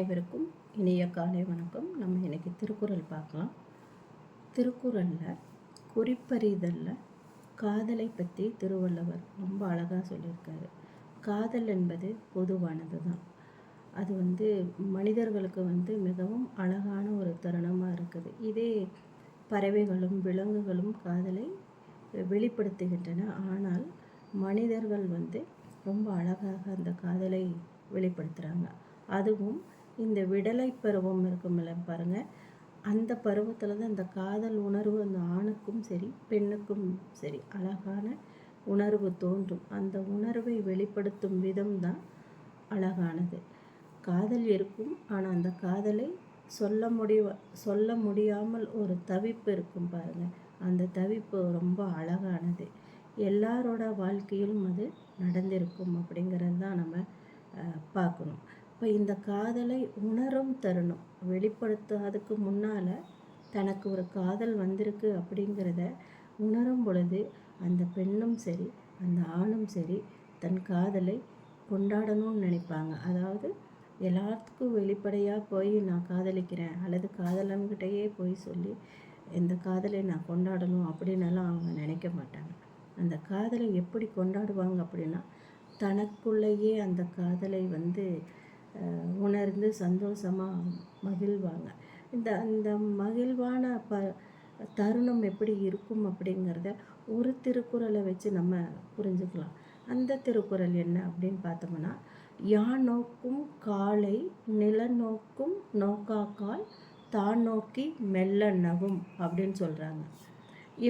அனைவருக்கும் இனிய காலை வணக்கம். நம்ம இன்றைக்கி திருக்குறள் பார்க்கலாம். திருக்குறளில் குறிப்பறிதலில் காதலை பற்றி திருவள்ளுவர் ரொம்ப அழகாக சொல்லியிருக்காரு. காதல் என்பது பொதுவானது தான். அது மனிதர்களுக்கு மிகவும் அழகான ஒரு தருணமாக இருக்குது. இதே பறவைகளும் விலங்குகளும் காதலை வெளிப்படுத்துகின்றன. ஆனால் மனிதர்கள் ரொம்ப அழகாக அந்த காதலை வெளிப்படுத்துகிறாங்க. அதுவும் இந்த விடலை பருவம் இருக்குமில்ல பாருங்கள், அந்த பருவத்தில் தான் அந்த காதல் உணர்வு அந்த ஆணுக்கும் சரி பெண்ணுக்கும் சரி அழகான உணர்வு தோன்றும். அந்த உணர்வை வெளிப்படுத்தும் விதம் தான் அழகானது. காதல் இருக்கும், ஆனால் அந்த காதலை சொல்ல முடியாமல் ஒரு தவிப்பு இருக்கும் பாருங்கள். அந்த தவிப்பு ரொம்ப அழகானது. எல்லாரோட வாழ்க்கையிலும் அது நடந்திருக்கும் அப்படிங்கிறது தான் நம்ம பார்க்கணும். இப்போ இந்த காதலை உணரும் தருணம் வெளிப்படுத்தாததுக்கு முன்னால் தனக்கு ஒரு காதல் வந்திருக்கு அப்படிங்கிறத உணரும் பொழுது அந்த பெண்ணும் சரி அந்த ஆணும் சரி தன் காதலை கொண்டாடணும்னு நினைப்பாங்க. அதாவது எல்லாத்துக்கும் வெளிப்படையாக போய் நான் காதலிக்கிறேன் அல்லது காதலன்கிட்டையே போய் சொல்லி இந்த காதலை நான் கொண்டாடணும் அப்படின்னலாம் அவங்க நினைக்க மாட்டாங்க. அந்த காதலை எப்படி கொண்டாடுவாங்க அப்படின்னா, தனக்குள்ளேயே அந்த காதலை உணர்ந்து சந்தோஷமாக மகிழ்வாங்க. இந்த மகிழ்வான தருணம் எப்படி இருக்கும் அப்படிங்கிறத ஒரு திருக்குறளை வச்சு நம்ம புரிஞ்சுக்கலாம். அந்த திருக்குறள் என்ன அப்படின்னு பார்த்தோம்னா, யான் நோக்கும் காலை நிலநோக்கும் நோக்காக்கால் தான் நோக்கி மெல்ல நகும் அப்படின்னு சொல்கிறாங்க.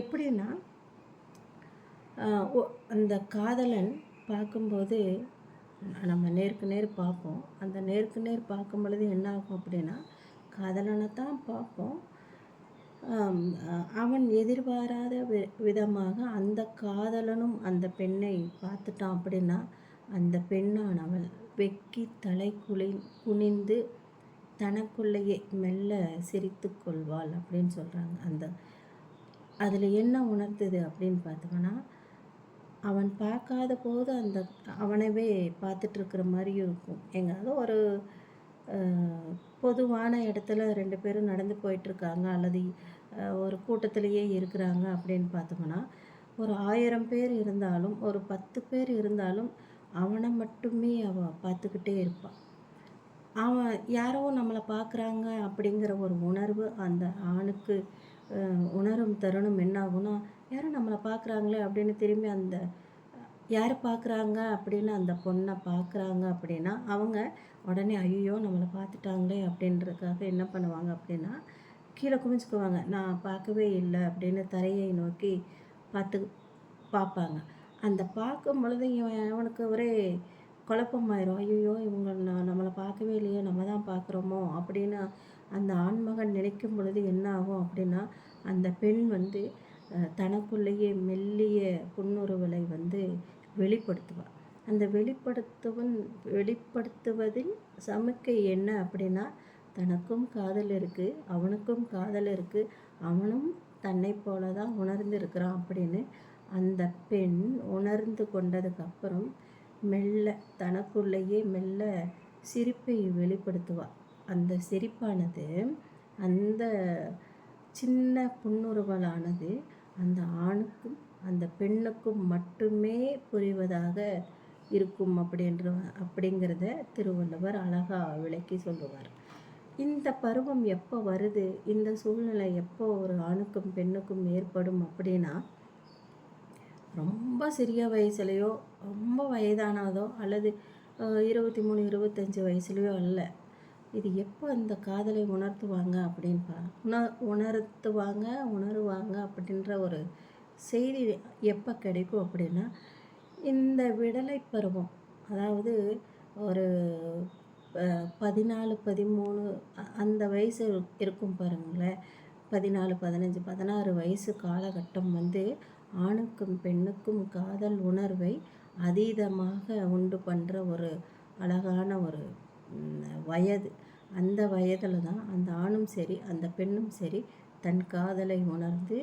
எப்படின்னா, அந்த காதலன் பார்க்கும்போது நம்ம நேருக்கு நேர் பார்ப்போம். அந்த நேருக்கு நேர் பார்க்கும் பொழுது என்ன ஆகும் அப்படின்னா, காதலனை தான் பார்ப்போம். அவன் எதிர்பாராத விதமாக அந்த காதலனும் அந்த பெண்ணை பார்த்துட்டான் அப்படின்னா, அந்த பெண்ணானவள் வெக்கி தலை குனிந்து தனக்குள்ளேயே மெல்ல சிரித்து கொள்வாள் அப்படின்னு சொல்கிறாங்க. அதில் என்ன உணர்த்துது அப்படின்னு பார்த்தோம்னா, அவன் பார்க்காத போது அவனவே பார்த்துட்ருக்கிற மாதிரியும் இருக்கும். எங்காவது ஒரு பொதுவான இடத்துல 2 பேரும் நடந்து போயிட்டுருக்காங்க அல்லது ஒரு கூட்டத்திலேயே இருக்கிறாங்க அப்படின்னு பார்த்தோம்னா, ஒரு 1000 பேர் இருந்தாலும் ஒரு 10 பேர் இருந்தாலும் அவனை மட்டுமே அவள் பார்த்துக்கிட்டே இருப்பாள். அவன் யாரோ நம்மளை பார்க்குறாங்க அப்படிங்கிற ஒரு உணர்வு அந்த ஆணுக்கு உணரும் தருணம் என்ன ஆகும்னா, யாரும் நம்மளை பார்க்குறாங்களே அப்படின்னு திரும்பி யார் பார்க்குறாங்க அப்படின்னு அந்த பொண்ணை பார்க்குறாங்க அப்படின்னா, அவங்க உடனே ஐயோ நம்மளை பார்த்துட்டாங்களே அப்படின்றதுக்காக என்ன பண்ணுவாங்க அப்படின்னா, கீழே குமிஞ்சுக்குவாங்க. நான் பார்க்கவே இல்லை அப்படின்னு தரையை நோக்கி பார்ப்பாங்க. அந்த பார்க்கும் பொழுது அவனுக்கு ஒரே குழப்பமாயிரும். ஐயோ இவங்க நம்மளை பார்க்கவே இல்லையோ, நம்ம தான் பார்க்குறோமோ அப்படின்னு அந்த ஆண்மகன் நினைக்கும் பொழுது என்ன ஆகும் அப்படின்னா, அந்த பெண் தனக்குள்ளேயே மெல்லிய புன்னுருவலை வெளிப்படுத்துவாள். அந்த வெளிப்படுத்துவதின் சமிக்கை என்ன அப்படின்னா, தனக்கும் காதல் இருக்குது, அவனுக்கும் காதல் இருக்குது, அவனும் தன்னை போல தான் உணர்ந்து இருக்கிறான் அப்படின்னு அந்த பெண் உணர்ந்து கொண்டதுக்கப்புறம் மெல்ல தனக்குள்ளேயே மெல்ல சிரிப்பை வெளிப்படுத்துவாள். அந்த சிரிப்பானது அந்த சின்ன புன்னுருவலானது அந்த ஆணுக்கும் அந்த பெண்ணுக்கும் மட்டுமே புரிவதாக இருக்கும் அப்படிங்கிறத திருவள்ளுவர் அழகாக விளக்கி சொல்லுவார். இந்த பருவம் எப்போ வருது, இந்த சூழ்நிலை எப்போ ஒரு ஆணுக்கும் பெண்ணுக்கும் ஏற்படும் அப்படின்னா, ரொம்ப சிறிய வயசுலையோ ரொம்ப வயதானதோ அல்லது 23 25 வயசுலையோ அல்ல. இது எப்போ இந்த காதலை உணர்த்துவாங்க உணருவாங்க அப்படின்ற ஒரு செய்தி எப்போ கிடைக்கும் அப்படின்னா, இந்த விடலை பருவம், அதாவது ஒரு 14 13 அந்த வயசு இருக்கும் பாருங்களேன். 14 15 16 வயசு காலகட்டம் ஆணுக்கும் பெண்ணுக்கும் காதல் உணர்வை அதீதமாக உண்டு பண்ணுற ஒரு அழகான ஒரு வயது. அந்த வயதில் தான் அந்த ஆணும் சரி அந்த பெண்ணும் சரி தன் காதலை உணர்ந்து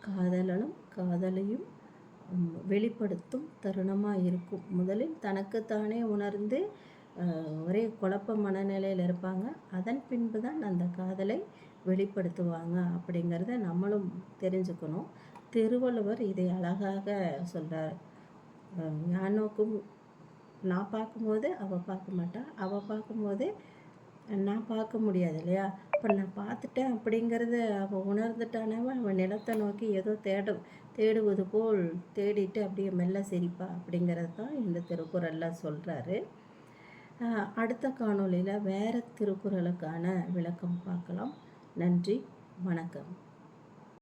காதலனும் காதலையும் வெளிப்படுத்தும் தருணமாக இருக்கும். முதலில் தனக்குத்தானே உணர்ந்து ஒரே குழப்ப மனநிலையில் இருப்பாங்க. அதன் பின்பு தான் அந்த காதலை வெளிப்படுத்துவாங்க அப்படிங்கிறத நம்மளும் தெரிஞ்சுக்கணும். திருவள்ளுவர் இதை அழகாக சொல்கிறார். யானோக்கும் நான் பார்க்கும்போது அவள் பார்க்க மாட்டா, அவள் பார்க்கும்போது நான் பார்க்க முடியாது இல்லையா? இப்போ நான் பார்த்துட்டேன் அப்படிங்கிறத அவள் உணர்ந்துட்டானாவ அவன் நிலத்தை நோக்கி ஏதோ தேடுவது போல் தேடிட்டு அப்படியே மெல்ல சிரிப்பா அப்படிங்கிறது தான் இந்த திருக்குறளில் சொல்கிறாரு. அடுத்த காணொளியில் வேறு திருக்குறளுக்கான விளக்கம் பார்க்கலாம். நன்றி, வணக்கம்.